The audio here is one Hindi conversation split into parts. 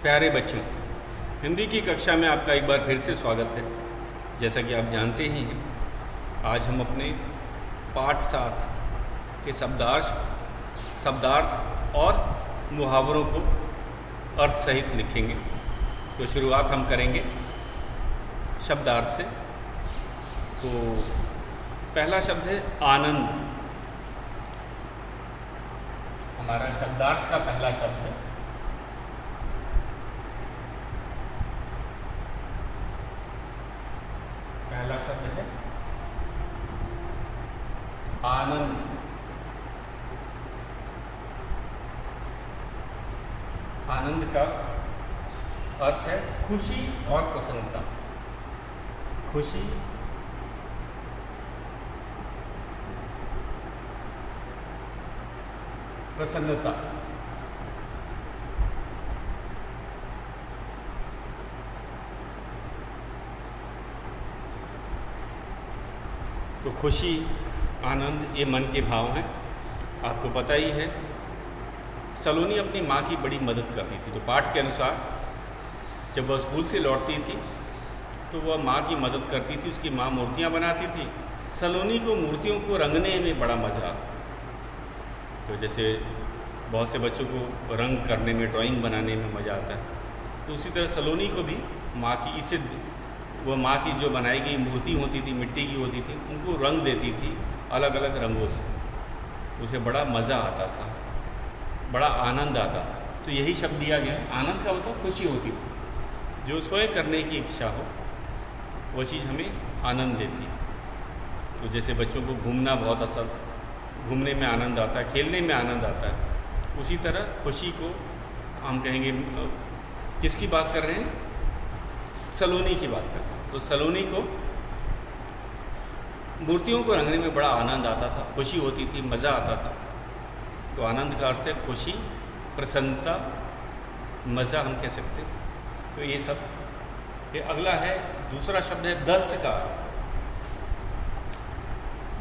प्यारे बच्चों, हिंदी की कक्षा में आपका एक बार फिर से स्वागत है। जैसा कि आप जानते ही हैं, आज हम अपने पाठ 7 के शब्दार्थ और मुहावरों को अर्थ सहित लिखेंगे। तो शुरुआत हम करेंगे शब्दार्थ से। तो पहला शब्द है आनंद। हमारा शब्दार्थ का पहला शब्द है आनंद। आनंद का अर्थ है खुशी और प्रसन्नता। खुशी, प्रसन्नता। तो खुशी, आनंद, ये मन के भाव हैं। आपको पता ही है, सलोनी अपनी माँ की बड़ी मदद करती थी। तो पाठ के अनुसार जब वह स्कूल से लौटती थी तो वह माँ की मदद करती थी। उसकी माँ मूर्तियाँ बनाती थी। सलोनी को मूर्तियों को रंगने में बड़ा मज़ा आता। तो जैसे बहुत से बच्चों को रंग करने में, ड्राइंग बनाने में मज़ा आता है, तो उसी तरह सलोनी को भी माँ की वह माँ की जो बनाई गई मूर्ति होती थी, मिट्टी की होती थी, उनको रंग देती थी अलग अलग रंगों से। उसे बड़ा मज़ा आता था, बड़ा आनंद आता था। तो यही शब्द दिया गया है। आनंद का मतलब खुशी होती थी। जो स्वयं करने की इच्छा हो वो चीज़ हमें आनंद देती है। तो जैसे बच्चों को घूमना बहुत घूमने में आनंद आता है, खेलने में आनंद आता है, उसी तरह खुशी को हम कहेंगे। किसकी बात कर रहे हैं? सलोनी की बात कर रहे हैं। तो सलोनी को मूर्तियों को रंगने में बड़ा आनंद आता था, खुशी होती थी, मज़ा आता था। तो आनंद का अर्थ है खुशी, प्रसन्नता, मज़ा हम कह सकते हैं। तो ये सब। ये अगला है, दूसरा शब्द है दस्तकार।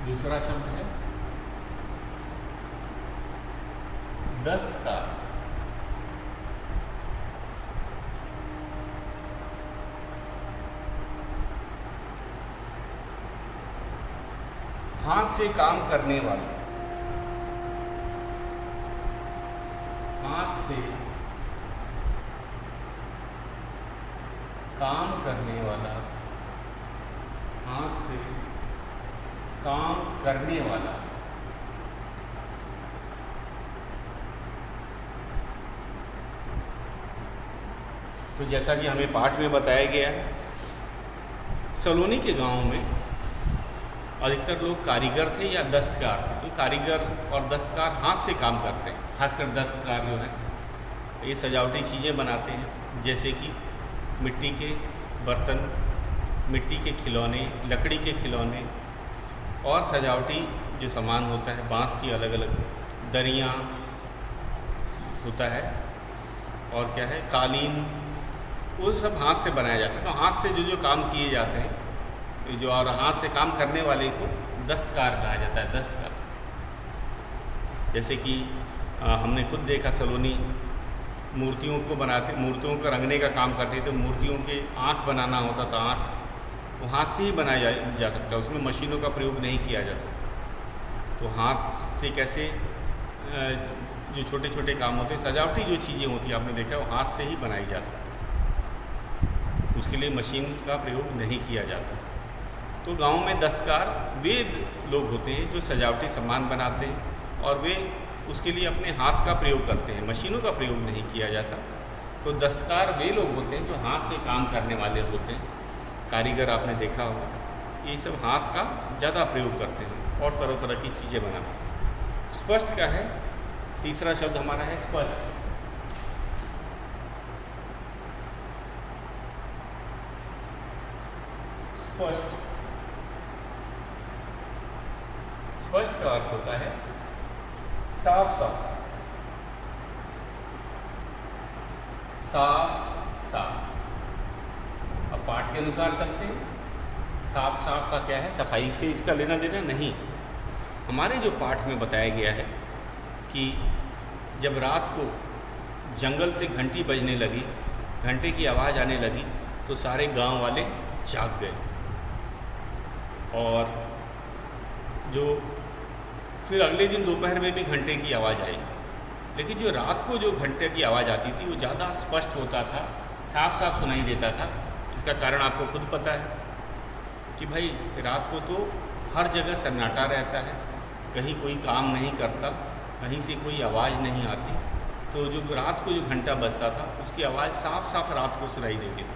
दूसरा शब्द है दस्तकार। हाथ से काम करने वाला। हाथ से काम करने वाला। हाथ से काम करने वाला। तो जैसा कि हमें पाठ में बताया गया है, सलोनी के गांव में अधिकतर लोग कारीगर थे या दस्तकार थे। तो कारीगर और दस्तकार हाथ से काम करते हैं। खासकर दस्तकार जो है ये सजावटी चीज़ें बनाते हैं, जैसे कि मिट्टी के बर्तन, मिट्टी के खिलौने, लकड़ी के खिलौने और सजावटी जो सामान होता है, बांस की अलग अलग दरियाँ होता है, और क्या है, कालीन, वो सब हाथ से बनाया जाता है। तो हाथ से जो काम किए जाते हैं, जो और हाथ से काम करने वाले को दस्तकार कहा जाता है। दस्तकार। जैसे कि हमने खुद देखा, सलोनी मूर्तियों को बनाते, मूर्तियों को रंगने का काम करते। तो मूर्तियों के आँख बनाना होता था, आँख वो हाथ से ही बनाया जा सकता है, उसमें मशीनों का प्रयोग नहीं किया जा सकता। तो हाथ से कैसे जो छोटे छोटे काम होते हैं, सजावटी जो चीज़ें होती हैं, आपने देखा, वो हाथ से ही बनाई जा सकती है। उसके लिए मशीन का प्रयोग नहीं किया जाता। तो गांव में दस्तकार वे लोग होते हैं जो सजावटी सामान बनाते हैं, और वे उसके लिए अपने हाथ का प्रयोग करते हैं, मशीनों का प्रयोग नहीं किया जाता। तो दस्तकार वे लोग होते हैं जो हाथ से काम करने वाले होते हैं। कारीगर आपने देखा होगा, ये सब हाथ का ज़्यादा प्रयोग करते हैं और तरह तरह की चीज़ें बनाते हैं। स्पष्ट का है, तीसरा शब्द हमारा है स्पष्ट। स्पष्ट। स्पष्ट का अर्थ होता है साफ साफ। साफ साफ। अब पाठ के अनुसार चलते हैं। साफ साफ का क्या है? सफाई से इसका लेना देना नहीं। हमारे जो पाठ में बताया गया है कि जब रात को जंगल से घंटी बजने लगी घंटे की आवाज़ आने लगी तो सारे गांव वाले जाग गए। और जो फिर अगले दिन दोपहर में भी घंटे की आवाज़ आई, लेकिन जो रात को जो घंटे की आवाज़ आती थी वो ज़्यादा स्पष्ट होता था, साफ साफ सुनाई देता था। इसका कारण आपको खुद पता है कि भाई रात को तो हर जगह सन्नाटा रहता है, कहीं कोई काम नहीं करता, कहीं से कोई आवाज़ नहीं आती, तो जो रात को जो घंटा बजता था उसकी आवाज़ साफ साफ रात को सुनाई देती थी।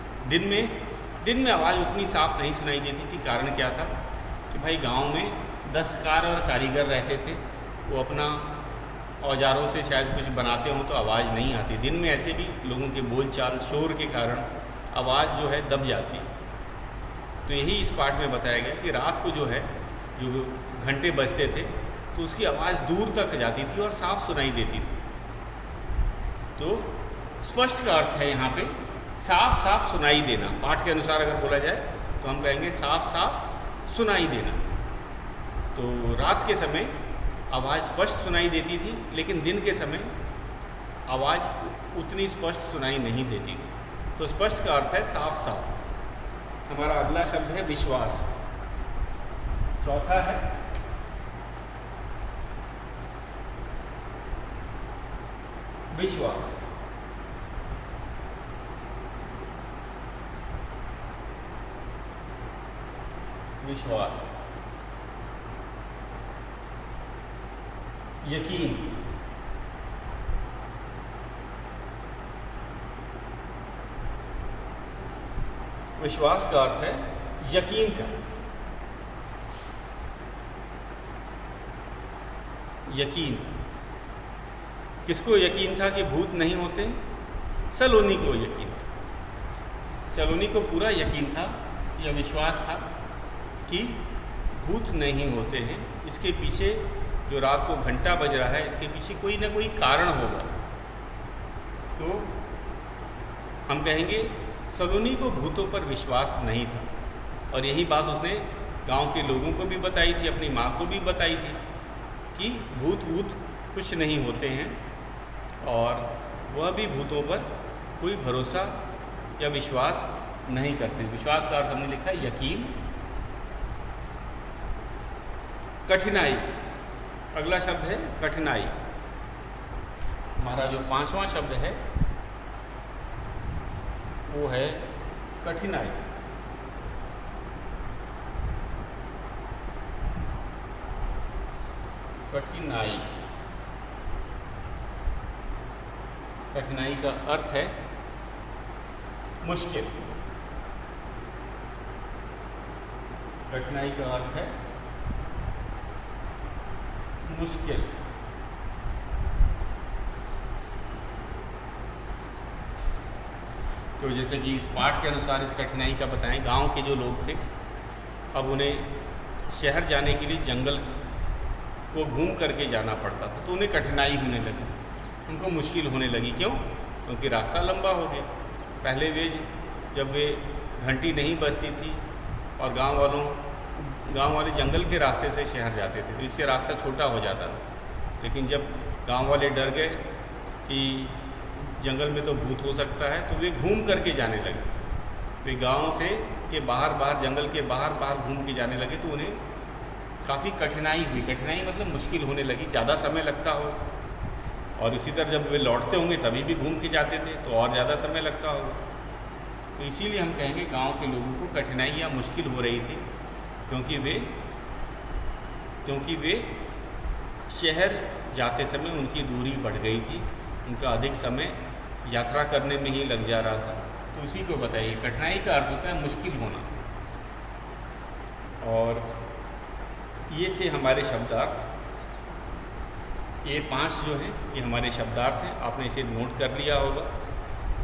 दिन में आवाज़ उतनी साफ नहीं सुनाई देती थी। कारण क्या था कि भाई गांव में दस्तकार और कारीगर रहते थे, वो अपना औजारों से शायद कुछ बनाते हों तो आवाज़ नहीं आती। दिन में ऐसे भी लोगों के बोलचाल शोर के कारण आवाज़ जो है दब जाती। तो यही इस पाठ में बताया गया कि रात को जो है जो घंटे बजते थे तो उसकी आवाज़ दूर तक जाती थी और साफ सुनाई देती थी। तो स्पष्ट का अर्थ है यहाँ पे साफ साफ सुनाई देना। पाठ के अनुसार अगर बोला जाए तो हम कहेंगे साफ साफ सुनाई देना। तो रात के समय आवाज़ स्पष्ट सुनाई देती थी, लेकिन दिन के समय आवाज़ उतनी स्पष्ट सुनाई नहीं देती थी। तो स्पष्ट का अर्थ है साफ साफ। हमारा अगला शब्द है विश्वास। चौथा है विश्वास। विश्वास, यकीन, विश्वास का अर्थ है यकीन करना। यकीन, किसको यकीन था कि भूत नहीं होते? सलोनी को यकीन था। सलोनी को पूरा यकीन था, यह विश्वास था कि भूत नहीं होते हैं। इसके पीछे जो रात को घंटा बज रहा है, इसके पीछे कोई ना कोई कारण होगा। तो हम कहेंगे सलोनी को भूतों पर विश्वास नहीं था, और यही बात उसने गांव के लोगों को भी बताई थी, अपनी माँ को भी बताई थी कि भूत कुछ नहीं होते हैं, और वह भी भूतों पर कोई भरोसा या विश्वास नहीं करते। विश्वास का अर्थ हमने लिखा है यकीन। कठिनाई, अगला शब्द है कठिनाई। हमारा जो 5वां शब्द है वो है कठिनाई। कठिनाई, कठिनाई का अर्थ है मुश्किल। कठिनाई का अर्थ है मुश्किल। तो जैसे कि इस पाठ के अनुसार इस कठिनाई का बताएं, गांव के जो लोग थे अब उन्हें शहर जाने के लिए जंगल को घूम करके जाना पड़ता था, तो उन्हें कठिनाई होने लगी, उनको मुश्किल होने लगी। क्यों? क्योंकि रास्ता लंबा हो गया। पहले जब वे घंटी नहीं बजती थी और गांव वाले जंगल के रास्ते से शहर जाते थे, तो इससे रास्ता छोटा हो जाता था। लेकिन जब गांव वाले डर गए कि जंगल में तो भूत हो सकता है, तो वे घूम करके जाने लगे। वे गांव से के बाहर जंगल के बाहर घूम के जाने लगे, तो उन्हें काफ़ी कठिनाई हुई। कठिनाई मतलब मुश्किल होने लगी, ज़्यादा समय लगता हो। और इसी तरह जब वे लौटते होंगे तभी भी घूम के जाते थे, तो और ज़्यादा समय लगता होगा। तो इसीलिए हम कहेंगे गांव के लोगों को कठिनाई या मुश्किल हो रही थी, क्योंकि वे शहर जाते समय उनकी दूरी बढ़ गई थी, उनका अधिक समय यात्रा करने में ही लग जा रहा था। तो उसी को बताइए, कठिनाई का अर्थ होता है मुश्किल होना। और ये थे हमारे शब्दार्थ। ये 5 जो हैं ये हमारे शब्दार्थ हैं, आपने इसे नोट कर लिया होगा।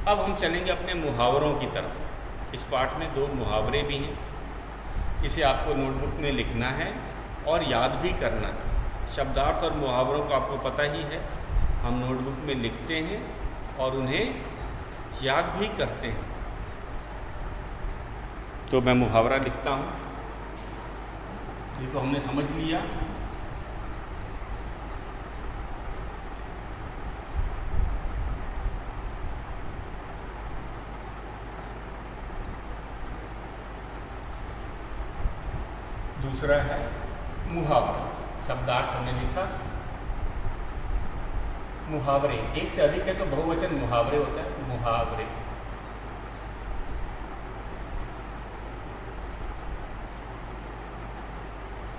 अब हम चलेंगे अपने मुहावरों की तरफ। इस पाठ में 2 मुहावरे भी हैं, इसे आपको नोटबुक में लिखना है और याद भी करना है। शब्दार्थ और मुहावरों को आपको पता ही है, हम नोटबुक में लिखते हैं और उन्हें याद भी करते हैं। तो मैं मुहावरा लिखता हूँ, ये तो हमने समझ लिया। दूसरा है मुहावरा। शब्दार्थ हमने लिखा मुहावरे, एक से अधिक है तो बहुवचन मुहावरे होता है, मुहावरे।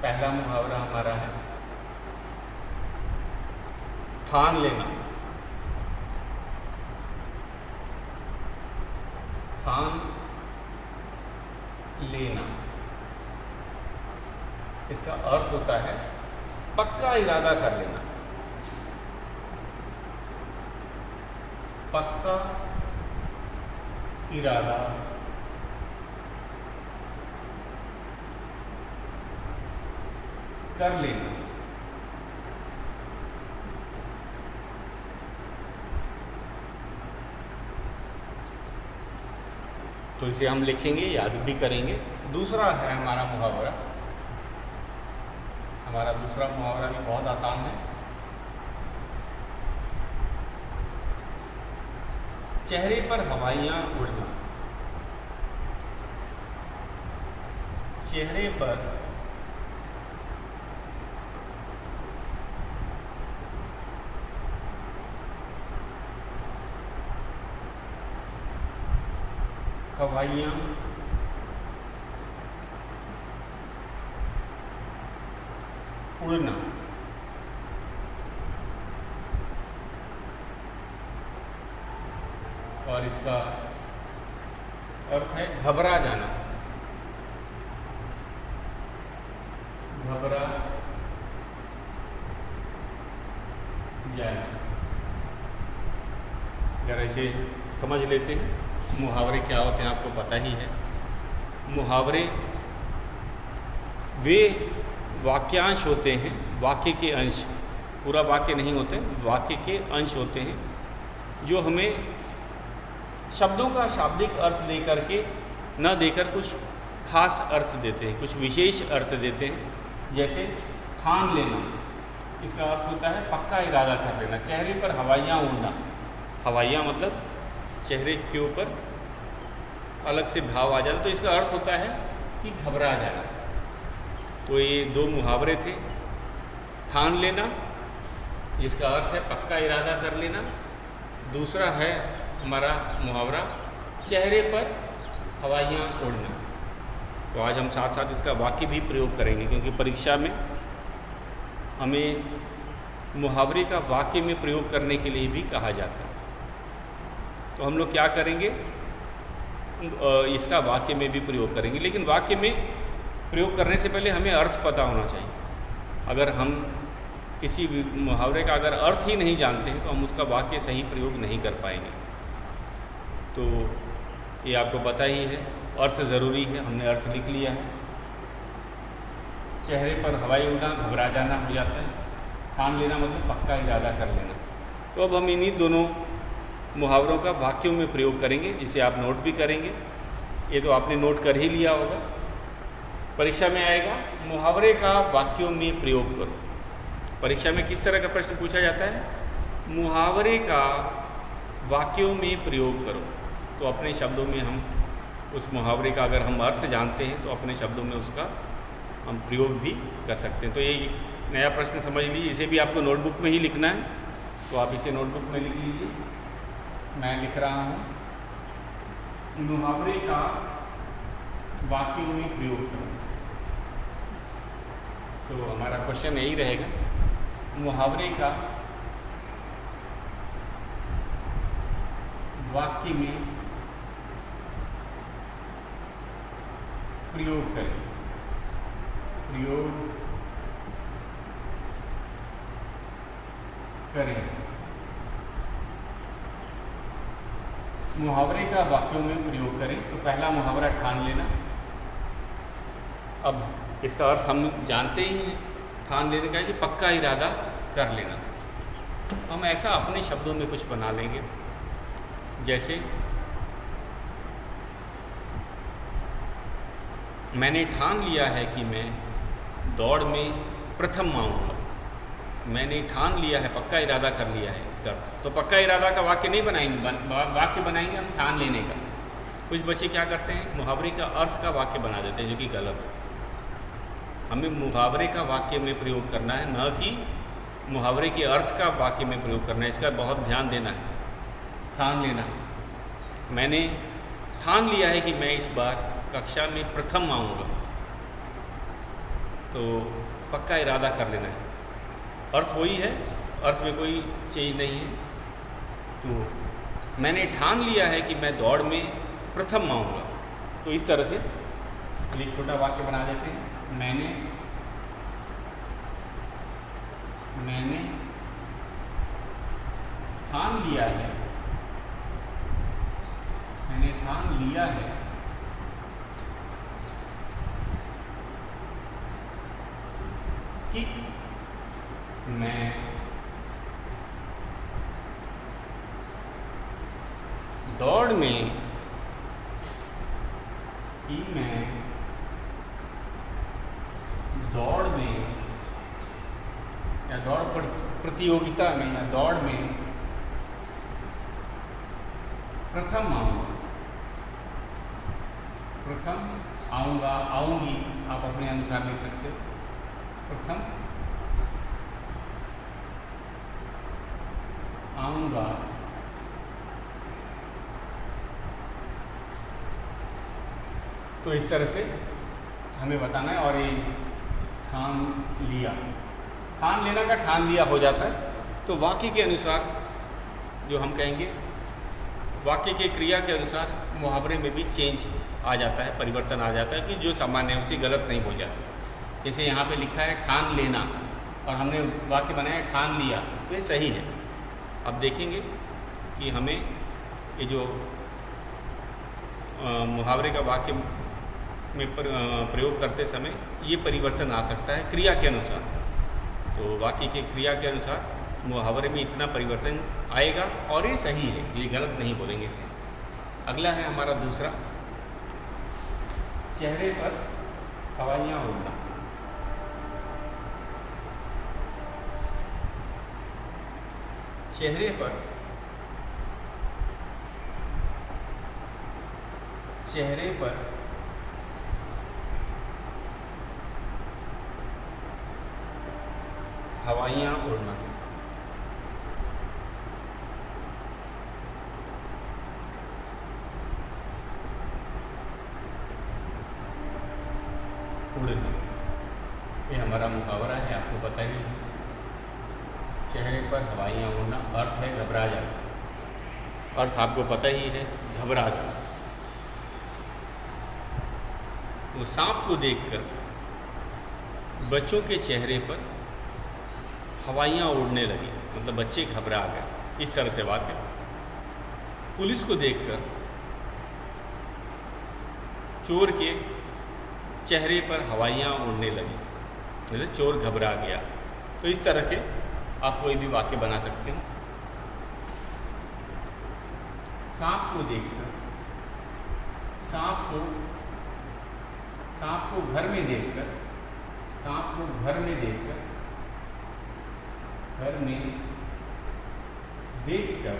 पहला मुहावरा हमारा है ठान लेना। ठान लेना, इसका अर्थ होता है पक्का इरादा कर लेना। पक्का इरादा कर लेना। तो इसे हम लिखेंगे, याद भी करेंगे। दूसरा है हमारा मुहावरा। हमारा दूसरा मुहावरा भी बहुत आसान है। चेहरे पर हवाइयाँ उड़ना। चेहरे पर हवाइयाँ उड़ना। और इसका अर्थ है घबरा जाना। घबरा जाना। जरा इसे समझ लेते हैं, मुहावरे क्या होते हैं आपको पता ही है। मुहावरे वे वाक्यांश होते हैं, वाक्य के अंश, पूरा वाक्य नहीं होते, वाक्य के अंश होते हैं जो हमें शब्दों का शाब्दिक अर्थ दे करके न देकर कुछ खास अर्थ देते हैं, कुछ विशेष अर्थ देते हैं। जैसे ठान लेना, इसका अर्थ होता है पक्का इरादा कर लेना। चेहरे पर हवाइयाँ उड़ना, हवाइयाँ मतलब चेहरे के ऊपर अलग से भाव आ जाना, तो इसका अर्थ होता है कि घबरा जाना। तो ये दो मुहावरे थे। ठान लेना, जिसका अर्थ है पक्का इरादा कर लेना। दूसरा है हमारा मुहावरा चेहरे पर हवाइयाँ उड़ना। तो आज हम साथ साथ इसका वाक्य भी प्रयोग करेंगे, क्योंकि परीक्षा में हमें मुहावरे का वाक्य में प्रयोग करने के लिए भी कहा जाता है। तो हम लोग क्या करेंगे, इसका वाक्य में भी प्रयोग करेंगे, लेकिन वाक्य में प्रयोग करने से पहले हमें अर्थ पता होना चाहिए। अगर हम किसी मुहावरे का अगर अर्थ ही नहीं जानते हैं तो हम उसका वाक्य सही प्रयोग नहीं कर पाएंगे। तो ये आपको पता ही है, अर्थ ज़रूरी है, हमने अर्थ लिख लिया है। चेहरे पर हवाई उड़ना, घबरा जाना हो जाता है। ठान लेना मतलब पक्का इरादा कर लेना। तो अब हम इन्हीं दोनों मुहावरों का वाक्यों में प्रयोग करेंगे, जिसे आप नोट भी करेंगे। ये तो आपने नोट कर ही लिया होगा। परीक्षा में आएगा मुहावरे का वाक्यों में प्रयोग करो। परीक्षा में किस तरह का प्रश्न पूछा जाता है, मुहावरे का वाक्यों में प्रयोग करो। तो अपने शब्दों में हम उस मुहावरे का अगर हम अर्थ जानते हैं तो अपने शब्दों में उसका हम प्रयोग भी कर सकते हैं। तो ये नया प्रश्न समझ लीजिए, इसे भी आपको नोटबुक में ही लिखना है। तो आप इसे नोटबुक में लिख लीजिए। मैं लिख रहा हूँ, मुहावरे का वाक्यों में प्रयोग करो। तो हमारा क्वेश्चन यही रहेगा, मुहावरे का वाक्य में प्रयोग करें। प्रयोग करें। मुहावरे का वाक्यों में प्रयोग करें। तो पहला मुहावरा ठान लेना। अब इसका अर्थ हम जानते ही हैं, ठान लेने का है कि पक्का इरादा कर लेना। हम ऐसा अपने शब्दों में कुछ बना लेंगे, जैसे मैंने ठान लिया है कि मैं दौड़ में प्रथम आऊँगा। मैंने ठान लिया है, पक्का इरादा कर लिया है इसका। तो पक्का इरादा का वाक्य नहीं बनाएंगे, वाक्य बनाएंगे हम ठान लेने का। कुछ बच्चे क्या करते हैं, मुहावरे का अर्थ का वाक्य बना देते हैं, जो कि गलत है। हमें मुहावरे का वाक्य में प्रयोग करना है, न कि मुहावरे के अर्थ का वाक्य में प्रयोग करना है। इसका बहुत ध्यान देना है, ठान लेना है। मैंने ठान लिया है कि मैं इस बार कक्षा में प्रथम आऊँगा, तो पक्का इरादा कर लेना है। अर्थ वही है, अर्थ में कोई चेंज नहीं है। तो मैंने ठान लिया है कि मैं दौड़ में प्रथम आऊँगा, तो इस तरह से एक छोटा वाक्य बना देते हैं। मैंने ठान लिया है, मैंने ठान लिया है कि मैं दौड़ में या दौड़ प्रतियोगिता में या दौड़ में प्रथम आऊँगा, आऊँगी, आप अपने अनुसार लिख सकते हो। प्रथम आऊँगा, तो इस तरह से हमें बताना है। और ये ठान लिया, ठान लेना का ठान लिया हो जाता है। तो वाक्य के अनुसार जो हम कहेंगे, वाक्य के क्रिया के अनुसार मुहावरे में भी चेंज आ जाता है, परिवर्तन आ जाता है कि जो सामान्य है उसे गलत नहीं हो जाता। जैसे यहाँ पे लिखा है ठान लेना और हमने वाक्य बनाया ठान लिया, तो ये सही है। अब देखेंगे कि हमें ये जो मुहावरे का वाक्य में प्रयोग करते समय ये परिवर्तन आ सकता है क्रिया के अनुसार। तो वाक्य के क्रिया के अनुसार मुहावरे में इतना परिवर्तन आएगा और ये सही है, ये गलत नहीं बोलेंगे इसे। अगला है हमारा दूसरा, चेहरे पर हवाइयाँ उड़ना। चेहरे पर हवाइयाँ उड़ना। उड़ना, ये हमारा मुहावरा है, आपको पता ही है। चेहरे पर हवाइयाँ उड़ना, अर्थ है घबरा जाना। अर्थ आपको पता ही है, घबरा जाना। वो सांप को देखकर बच्चों के चेहरे पर हवाइयाँ उड़ने लगी, मतलब बच्चे घबरा गए। इस तरह से वाक्य। पुलिस को देखकर चोर के चेहरे पर हवाइयाँ उड़ने लगी, मतलब चोर घबरा गया। तो इस तरह के आप कोई भी वाक्य बना सकते हैं। सांप को देखकर, सांप को घर में देखकर, सांप को घर में देखकर, घर में देखकर,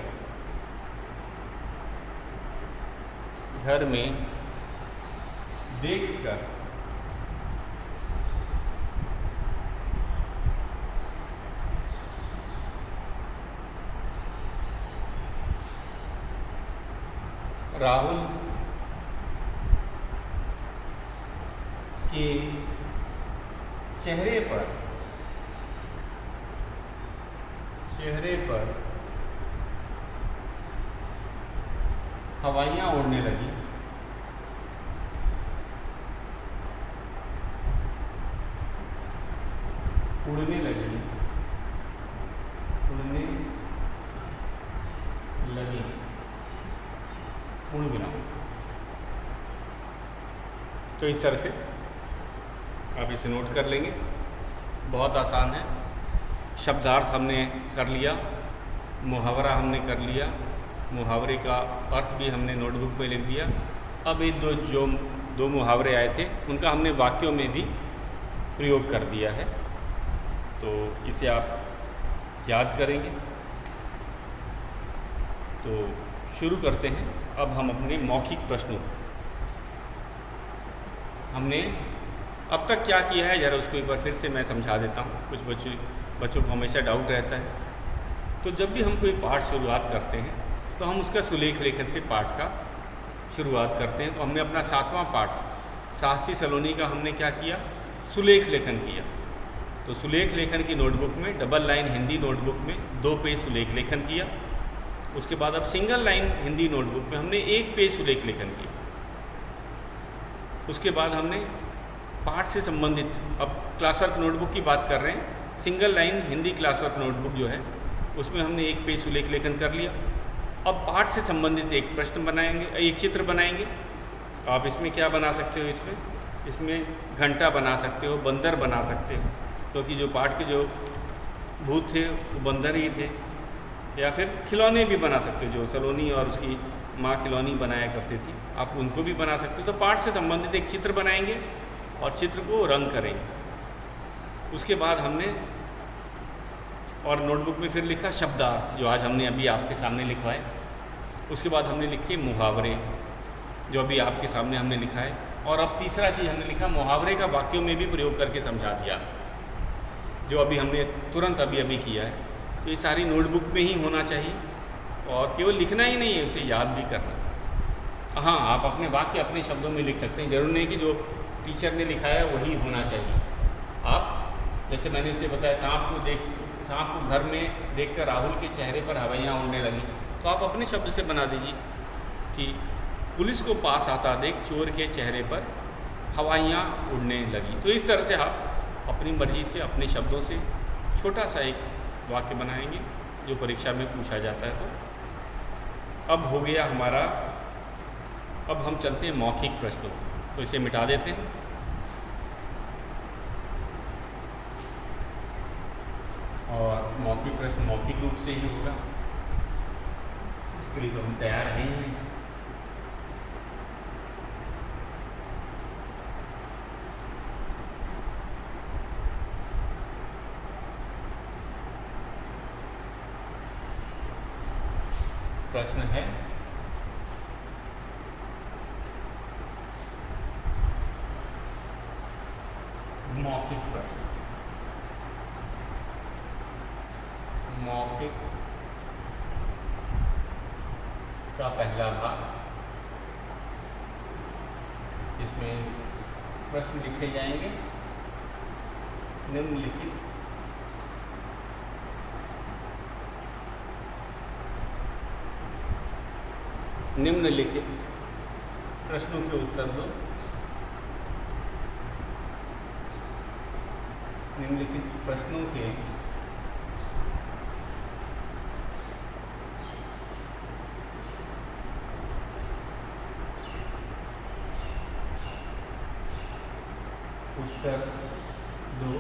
घर में देखकर राहुल के चेहरे पर हवाइयाँ उड़ने लगी। उड़ने लगी, उड़ गया। तो इस तरह से आप इसे नोट कर लेंगे, बहुत आसान है। शब्दार्थ हमने कर लिया, मुहावरा हमने कर लिया, मुहावरे का अर्थ भी हमने नोटबुक में लिख दिया। अब ये दो मुहावरे आए थे उनका हमने वाक्यों में भी प्रयोग कर दिया है, तो इसे आप याद करेंगे। तो शुरू करते हैं अब हम अपने मौखिक प्रश्नों। हमने अब तक क्या किया है ज़रा उसको एक बार फिर से मैं समझा देता हूँ। कुछ बच्चों को हमेशा डाउट रहता है। तो जब भी हम कोई पाठ शुरुआत करते हैं तो हम उसका सुलेख लेखन से पाठ का शुरुआत करते हैं। तो हमने अपना 7वां पाठ साहसी सलोनी का हमने क्या किया, सुलेख लेखन किया। तो सुलेख लेखन की नोटबुक में डबल लाइन हिंदी नोटबुक में 2 पेज सुलेख लेखन किया। उसके बाद अब सिंगल लाइन हिंदी नोटबुक में हमने 1 पेज सुलेख लेखन किया। उसके बाद हमने पाठ से संबंधित, अब क्लास वर्क नोटबुक की बात कर रहे हैं, single line Hindi class work notebook जो है उसमें हमने 1 पेज सुलेख लेखन कर लिया। अब पाठ से संबंधित एक प्रश्न बनाएंगे, एक चित्र बनाएंगे। आप इसमें क्या बना सकते हो, इसमें घंटा बना सकते हो, बंदर बना सकते हो, क्योंकि जो पाठ के जो भूत थे वो बंदर ही थे। या फिर खिलौने भी बना सकते हो, जो सलोनी और उसकी माँ खिलौनी बनाया करती थी, आप उनको भी बना सकते हो। तो पाठ से संबंधित एक चित्र बनाएंगे और चित्र को रंग करेंगे। उसके बाद हमने और नोटबुक में फिर लिखा शब्दार्थ, जो आज हमने अभी आपके सामने लिखवाए। उसके बाद हमने लिखे मुहावरे, जो अभी आपके सामने हमने लिखा है। और अब तीसरा चीज़ हमने लिखा, मुहावरे का वाक्यों में भी प्रयोग करके समझा दिया, जो अभी हमने तुरंत अभी किया है। तो ये सारी नोटबुक में ही होना चाहिए और केवल लिखना ही नहीं है, उसे याद भी करना। हाँ, आप अपने वाक्य अपने शब्दों में लिख सकते हैं, जरूर नहीं कि जो टीचर ने लिखा है वही होना चाहिए। आप जैसे मैंने इसे बताया, सांप को घर में देखकर राहुल के चेहरे पर हवाइयाँ उड़ने लगी, तो आप अपने शब्द से बना दीजिए कि पुलिस को पास आता देख चोर के चेहरे पर हवाइयाँ उड़ने लगी। तो इस तरह से आप अपनी मर्जी से अपने शब्दों से छोटा सा एक वाक्य बनाएंगे जो परीक्षा में पूछा जाता है। तो अब हो गया हमारा, अब हम चलते हैं मौखिक प्रश्नों, तो इसे मिटा देते हैं। और मौखिक प्रश्न मौखिक रूप से ही होगा, इसके लिए तो हम तैयार नहीं हैं। प्रश्न है, मौखिक प्रश्न। मौखिक का पहला भाग, इसमें प्रश्न लिखे जाएंगे। निम्नलिखित प्रश्नों के उत्तर दो। निम्नलिखित प्रश्नों के उत्तर दो।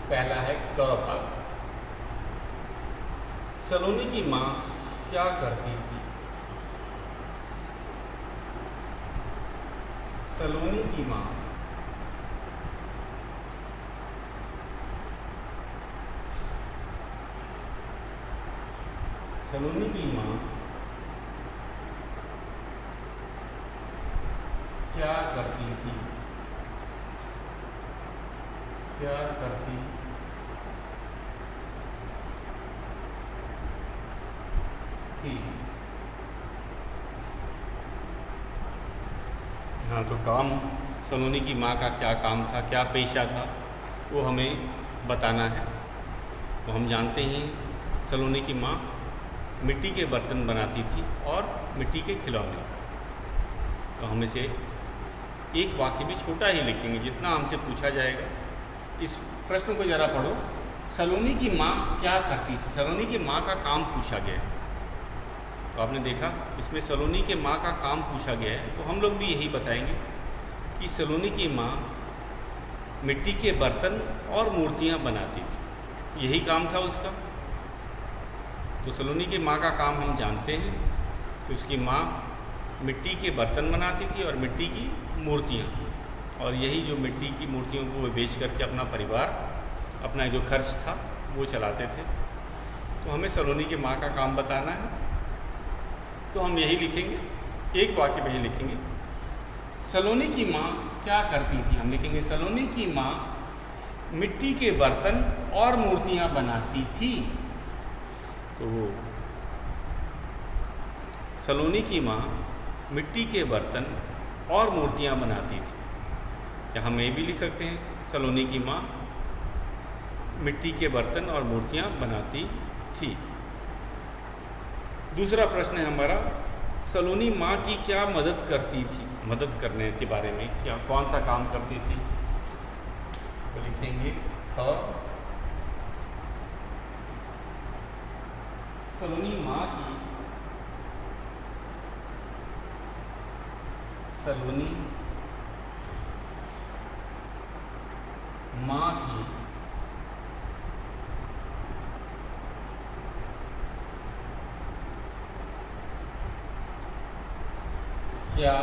पहला है क भाग। सलोनी की माँ क्या करती थी? सलोनी की माँ क्या करती थी? क्या करती थी? हाँ, तो काम, सलोनी की माँ का क्या काम था, क्या पेशा था, वो हमें बताना है। तो हम जानते हैं सलोनी की माँ मिट्टी के बर्तन बनाती थी और मिट्टी के खिलौने। तो हम इसे एक वाक्य में छोटा ही लिखेंगे, जितना हमसे पूछा जाएगा। इस प्रश्न को ज़रा पढ़ो। सलोनी की माँ क्या करती थी? सलोनी की माँ का काम पूछा गया है। तो आपने देखा, इसमें सलोनी के माँ का काम पूछा गया है, तो हम लोग भी यही बताएंगे कि सलोनी की माँ मिट्टी के बर्तन और मूर्तियाँ बनाती थी, यही काम था उसका। तो सलोनी की माँ का काम हम जानते हैं कि उसकी माँ मिट्टी के बर्तन बनाती थी और मिट्टी की मूर्तियाँ, और यही जो मिट्टी की मूर्तियों को वो बेच करके अपना परिवार, अपना जो खर्च था वो चलाते थे। तो हमें सलोनी की माँ का काम बताना है, तो हम यही लिखेंगे एक वाक्य में ही लिखेंगे, सलोनी की माँ क्या करती थी। हम लिखेंगे सलोनी की माँ मिट्टी के बर्तन और मूर्तियाँ बनाती थी। तो सलोनी की माँ मिट्टी के बर्तन और मूर्तियाँ बनाती थी। या हम ये भी लिख सकते हैं, सलोनी की माँ मिट्टी के बर्तन और मूर्तियाँ बनाती थी। दूसरा प्रश्न है हमारा, सलोनी माँ की क्या मदद करती थी। मदद करने के बारे में क्या कौन सा काम करती थी, तो लिखेंगे ख, सलोनी माँ की सलोनी माँ की क्या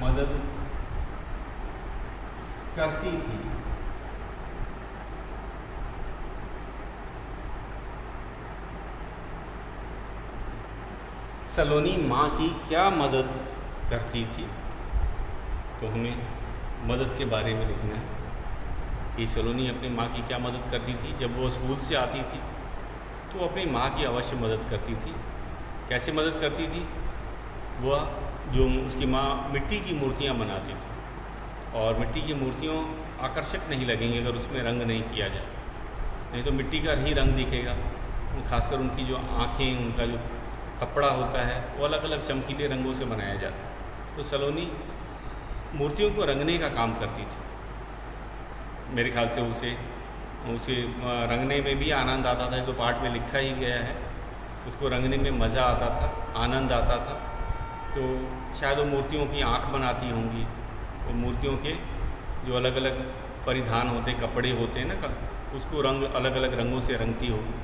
मदद करती थी। सलोनी माँ की क्या मदद करती थी, तो हमें मदद के बारे में लिखना है कि सलोनी अपनी माँ की क्या मदद करती थी। जब वो स्कूल से आती थी तो अपनी माँ की अवश्य मदद करती थी। कैसे मदद करती थी, वह जो उसकी माँ मिट्टी की मूर्तियाँ बनाती थी, और मिट्टी की मूर्तियों आकर्षक नहीं लगेंगी अगर उसमें रंग नहीं किया जाए, नहीं तो मिट्टी का ही रंग दिखेगा। खासकर उनकी जो आँखें, उनका जो कपड़ा होता है वो अलग अलग चमकीले रंगों से बनाया जाता है। तो सलोनी मूर्तियों को रंगने का काम करती थी। मेरे ख्याल से उसे रंगने में भी आनंद आता था, तो पाठ में लिखा ही गया है, उसको रंगने में मज़ा आता था, आनंद आता था। तो शायद वो मूर्तियों की आँख बनाती होंगी, वो मूर्तियों के जो अलग अलग परिधान होते, कपड़े होते हैं ना, उसको रंग अलग अलग रंगों से रंगती होगी,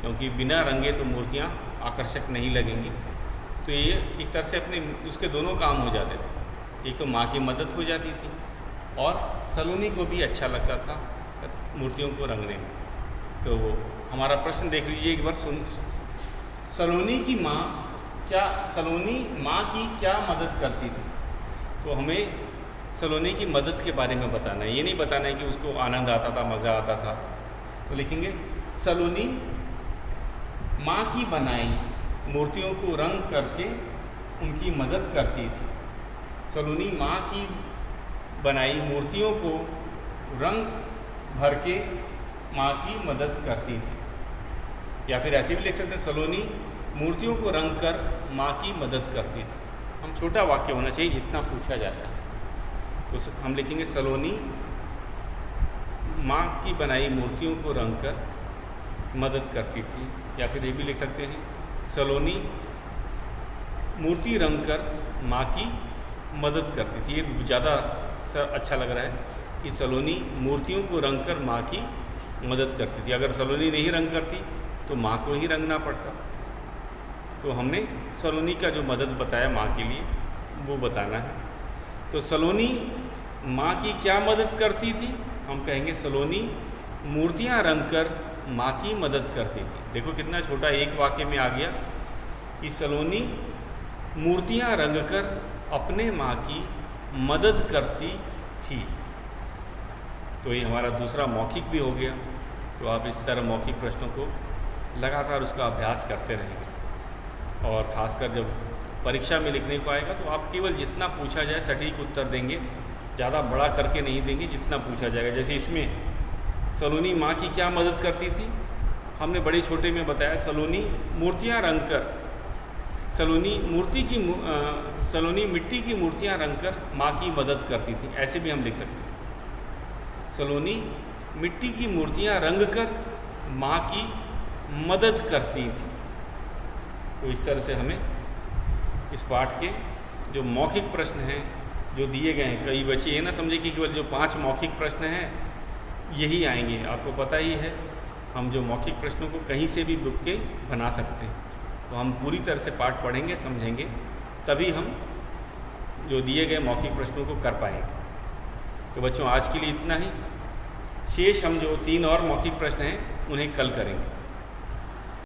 क्योंकि बिना रंगे तो मूर्तियाँ आकर्षक नहीं लगेंगी। तो ये एक तरह से अपने उसके दोनों काम हो जाते थे, एक तो माँ की मदद हो जाती थी और सलोनी को भी अच्छा लगता था मूर्तियों को रंगने में। तो हमारा प्रश्न देख लीजिए एक बार सलोनी माँ की क्या मदद करती थी। तो हमें सलोनी की मदद के बारे में बताना है, ये नहीं बताना है कि उसको आनंद आता था, मज़ा आता था। तो लिखेंगे सलोनी माँ की बनाई मूर्तियों को रंग करके उनकी मदद करती थी। सलोनी माँ की बनाई मूर्तियों को रंग भर के माँ की मदद करती थी। या फिर ऐसे भी लिख सकते हैं, सलोनी मूर्तियों को रंग कर माँ की मदद करती थी। हम छोटा वाक्य होना चाहिए जितना पूछा जाता है। तो हम लिखेंगे सलोनी माँ की बनाई मूर्तियों को रंग कर मदद करती थी। या फिर ये भी लिख सकते हैं, सलोनी मूर्ति रंग कर माँ की मदद करती थी। ये ज़्यादा अच्छा लग रहा है कि सलोनी मूर्तियों को रंग कर माँ की मदद करती थी। अगर सलोनी नहीं रंग करती तो माँ को ही रंगना पड़ता। तो हमने सलोनी का जो मदद बताया माँ के लिए वो बताना है। तो सलोनी माँ की क्या मदद करती थी, हम कहेंगे सलोनी मूर्तियाँ रंग कर माँ की मदद करती थी। देखो कितना छोटा एक वाक्य में आ गया कि सलोनी मूर्तियाँ रंग कर अपने माँ की मदद करती थी। तो ये हमारा दूसरा मौखिक भी हो गया। तो आप इस तरह मौखिक प्रश्नों को लगातार उसका अभ्यास करते रहेंगे, और ख़ासकर जब परीक्षा में लिखने को आएगा तो आप केवल जितना पूछा जाए सटीक उत्तर देंगे, ज़्यादा बड़ा करके नहीं देंगे, जितना पूछा जाएगा। जैसे इसमें सलोनी माँ की क्या मदद करती थी, हमने बड़े छोटे में बताया सलोनी मूर्तियाँ रंग कर, सलोनी मिट्टी की मूर्तियाँ रंग कर माँ की मदद करती थी। ऐसे भी हम लिख सकते हैं, सलोनी मिट्टी की मूर्तियाँ रंग कर माँ की मदद करती थी। तो इस तरह से हमें इस पाठ के जो मौखिक प्रश्न हैं जो दिए गए हैं, कई बच्चे ये ना समझे कि केवल जो 5 मौखिक प्रश्न हैं यही आएंगे। आपको पता ही है हम जो मौखिक प्रश्नों को कहीं से भी बुक के बना सकते हैं। तो हम पूरी तरह से पाठ पढ़ेंगे, समझेंगे, तभी हम जो दिए गए मौखिक प्रश्नों को कर पाएंगे। तो बच्चों आज के लिए इतना ही। शेष हम जो 3 और मौखिक प्रश्न हैं उन्हें कल करेंगे।